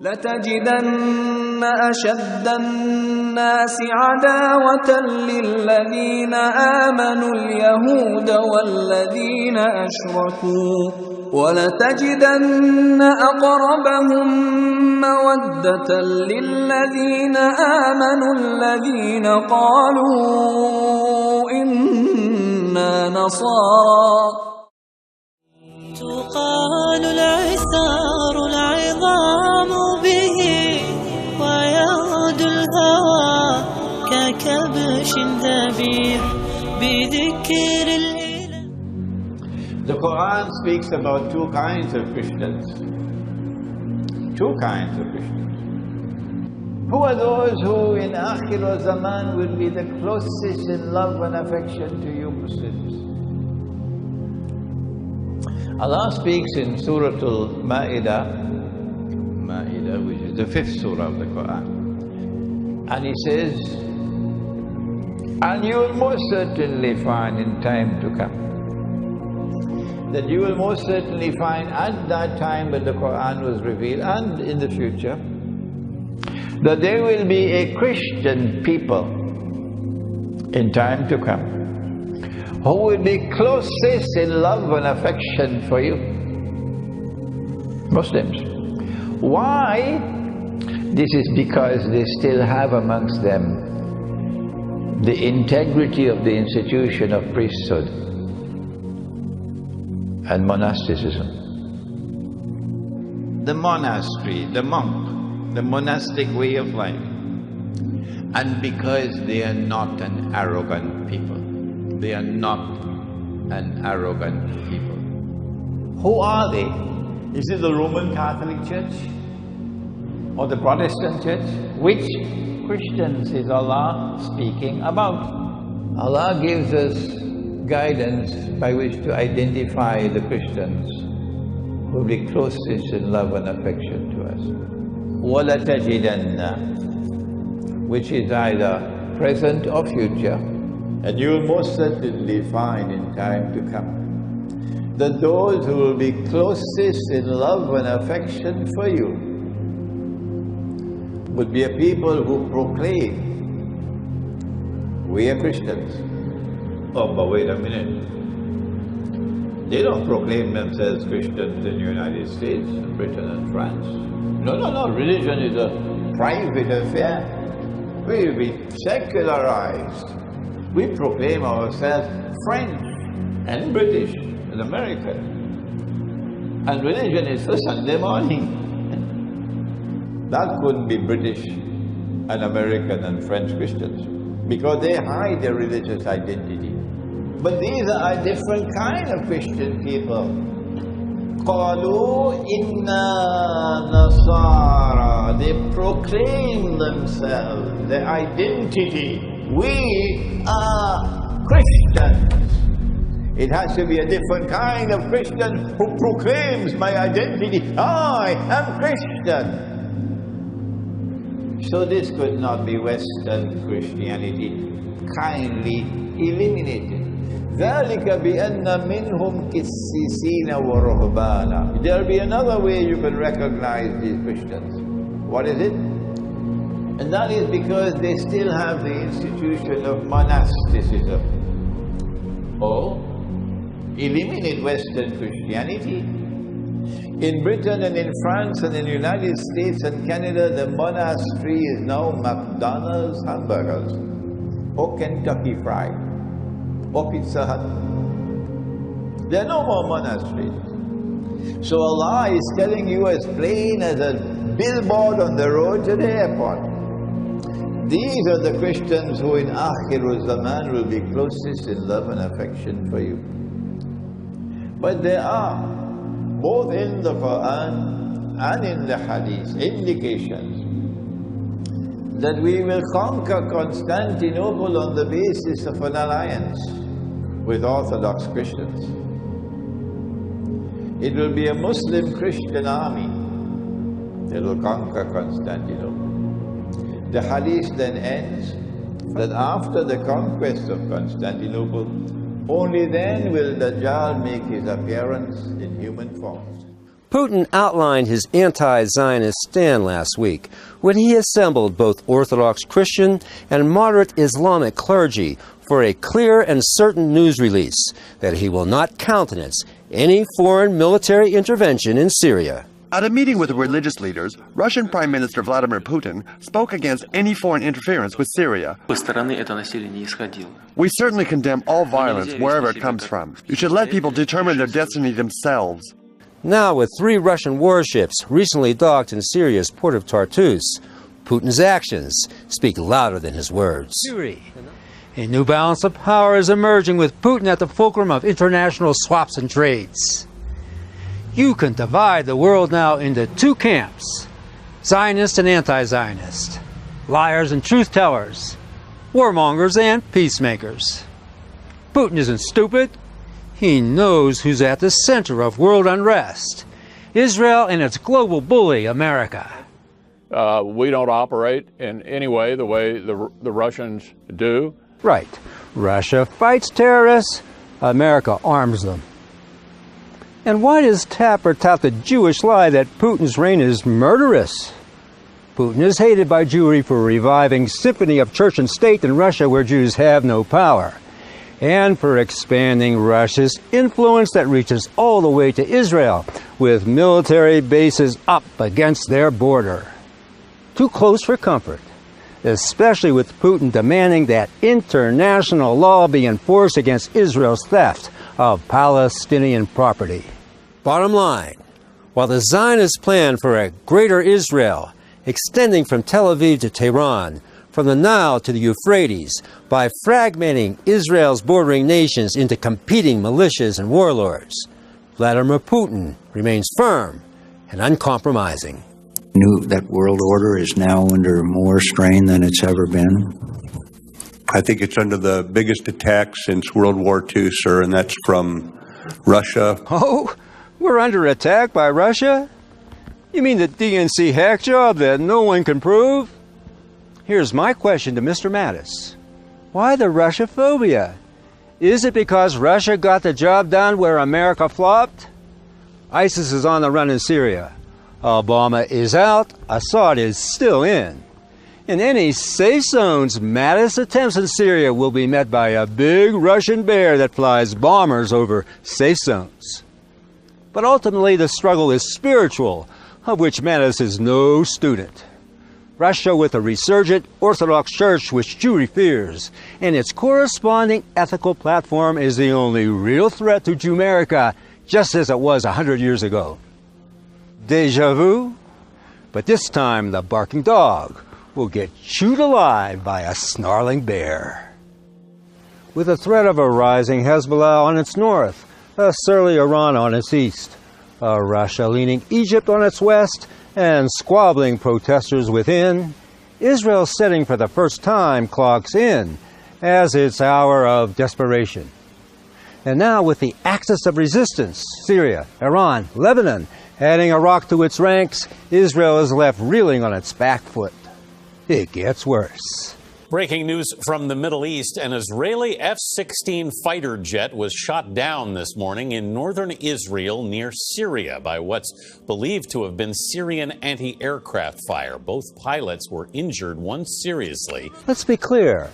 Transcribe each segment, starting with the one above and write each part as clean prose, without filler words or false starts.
لتجدن أشد الناس عداوة للذين آمنوا اليهود والذين أشركوا ولتجدن أقربهم مودة للذين آمنوا الذين قالوا إنا نصارى. تقال العسار العظام به ويغدو الهوى ككبش ذبيح بذكر الإله. The Quran speaks about two kinds of Christians. Two kinds of Christians. Who are those who in akhir zaman will be the closest in love and affection to you Muslims? Allah speaks in Surah Al-Ma'idah, which is the 5th surah of the Quran, and He says, and you will most certainly find in time to come, that you will most certainly find at that time when the Quran was revealed and in the future, that there will be a Christian people in time to come who will be closest in love and affection for you, Muslims. Why? This is because they still have amongst them the integrity of the institution of priesthood and monasticism. The monastery, the monk, the monastic way of life. And because they are not an arrogant people. They are not an arrogant people. Who are they? Is it the Roman Catholic Church? Or the Protestant Church? Which Christians is Allah speaking about? Allah gives us guidance by which to identify the Christians who will be closest in love and affection to us. وَلَتَجِدَنَّ, which is either present or future, and you will most certainly find in time to come that those who will be closest in love and affection for you would be a people who proclaim, we are Christians. Oh, but wait a minute. They don't proclaim themselves Christians in the United States, Britain and France. No. Religion is a private affair. We will be secularized. We proclaim ourselves French and British and American. And religion is for Sunday morning. That couldn't be British and American and French Christians because they hide their religious identity. But these are a different kind of Christian people. قَالُوا إِنَّا نَصَارَى. They proclaim themselves, their identity. We are Christians. It has to be a different kind of Christian who proclaims my identity. I am Christian. So this could not be Western Christianity. Kindly eliminated. ذَلِكَ بِأَنَّ مِنْهُمْ كِسِّسِينَ وَرُهْبَانًا. There will be another way you can recognize these Christians. What is it? And that is because they still have the institution of monasticism. Or eliminate Western Christianity. In Britain and in France and in the United States and Canada, the monastery is now McDonald's hamburgers, or Kentucky Fried, or Pizza Hut. There are no more monasteries. So Allah is telling you as plain as a billboard on the road to the airport. These are the Christians who in akhir zaman will be closest in love and affection for you. But there are, both in the Quran and in the Hadith, indications that we will conquer Constantinople on the basis of an alliance with Orthodox Christians. It will be a Muslim Christian army that will conquer Constantinople. The Hadith then ends that after the conquest of Constantinople, only then will Dajjal make his appearance in human form. Putin outlined his anti-Zionist stand last week when he assembled both Orthodox Christian and moderate Islamic clergy for a clear and certain news release that he will not countenance any foreign military intervention in Syria. At a meeting with religious leaders, Russian Prime Minister Vladimir Putin spoke against any foreign interference with Syria. We certainly condemn all violence wherever it comes from. You should let people determine their destiny themselves. Now, with 3 Russian warships recently docked in Syria's port of Tartus, Putin's actions speak louder than his words. A new balance of power is emerging with Putin at the fulcrum of international swaps and trades. You can divide the world now into 2 camps, Zionist and anti-Zionist, liars and truth-tellers, warmongers and peacemakers. Putin isn't stupid. He knows who's at the center of world unrest, Israel and its global bully, America. We don't operate in any way the way the Russians do. Right. Russia fights terrorists, America arms them. And why does Tapper tout the Jewish lie that Putin's reign is murderous? Putin is hated by Jewry for reviving symphony of church and state in Russia where Jews have no power, and for expanding Russia's influence that reaches all the way to Israel, with military bases up against their border. Too close for comfort, especially with Putin demanding that international law be enforced against Israel's theft of Palestinian property. Bottom line, while the Zionists plan for a greater Israel, extending from Tel Aviv to Tehran, from the Nile to the Euphrates, by fragmenting Israel's bordering nations into competing militias and warlords, Vladimir Putin remains firm and uncompromising. That world order is now under more strain than it's ever been. I think it's under the biggest attack since World War II, sir, and that's from Russia. Oh, we're under attack by Russia? You mean the DNC hack job that no one can prove? Here's my question to Mr. Mattis. Why the Russia-phobia? Is it because Russia got the job done where America flopped? ISIS is on the run in Syria. Obama is out, Assad is still in. In any safe zones, Mattis' attempts in Syria will be met by a big Russian bear that flies bombers over safe zones. But ultimately the struggle is spiritual, of which Mattis is no student. Russia with a resurgent Orthodox Church which Jewry fears, and its corresponding ethical platform is the only real threat to Jewmerica, just as it was 100 years ago. Deja vu? But this time the barking dog will get chewed alive by a snarling bear. With the threat of a rising Hezbollah on its north, a surly Iran on its east, a Russia-leaning Egypt on its west, and squabbling protesters within, Israel setting for the first time clocks in as its hour of desperation. And now with the axis of resistance, Syria, Iran, Lebanon, adding Iraq to its ranks, Israel is left reeling on its back foot. It gets worse. Breaking news from the Middle East, an Israeli F-16 fighter jet was shot down this morning in northern Israel near Syria by what's believed to have been Syrian anti-aircraft fire. Both pilots were injured, one seriously. Let's be clear.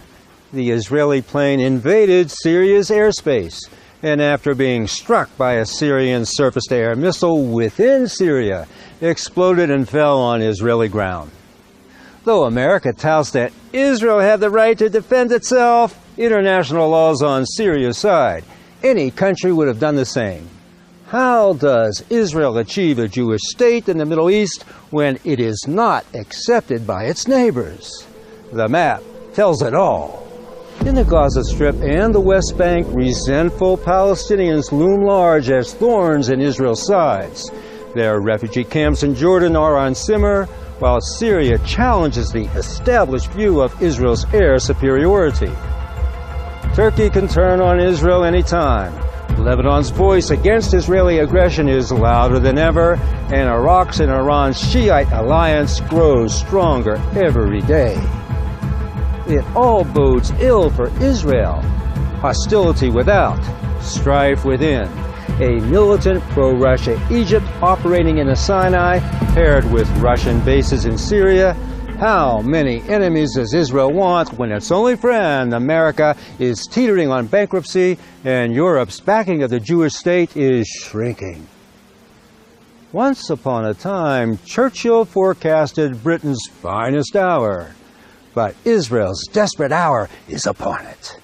The Israeli plane invaded Syria's airspace, and after being struck by a Syrian surface-to-air missile within Syria, exploded and fell on Israeli ground. Though America touts that Israel had the right to defend itself, international law's on Syria's side. Any country would have done the same. How does Israel achieve a Jewish state in the Middle East when it is not accepted by its neighbors? The map tells it all. In the Gaza Strip and the West Bank, resentful Palestinians loom large as thorns in Israel's sides. Their refugee camps in Jordan are on simmer, while Syria challenges the established view of Israel's air superiority. Turkey can turn on Israel anytime. Lebanon's voice against Israeli aggression is louder than ever, and Iraq's and Iran's Shiite alliance grows stronger every day. It all bodes ill for Israel. Hostility without, strife within, a militant pro-Russia Egypt operating in the Sinai, paired with Russian bases in Syria. How many enemies does Israel want when its only friend, America, is teetering on bankruptcy and Europe's backing of the Jewish state is shrinking? Once upon a time, Churchill forecasted Britain's finest hour, but Israel's desperate hour is upon it.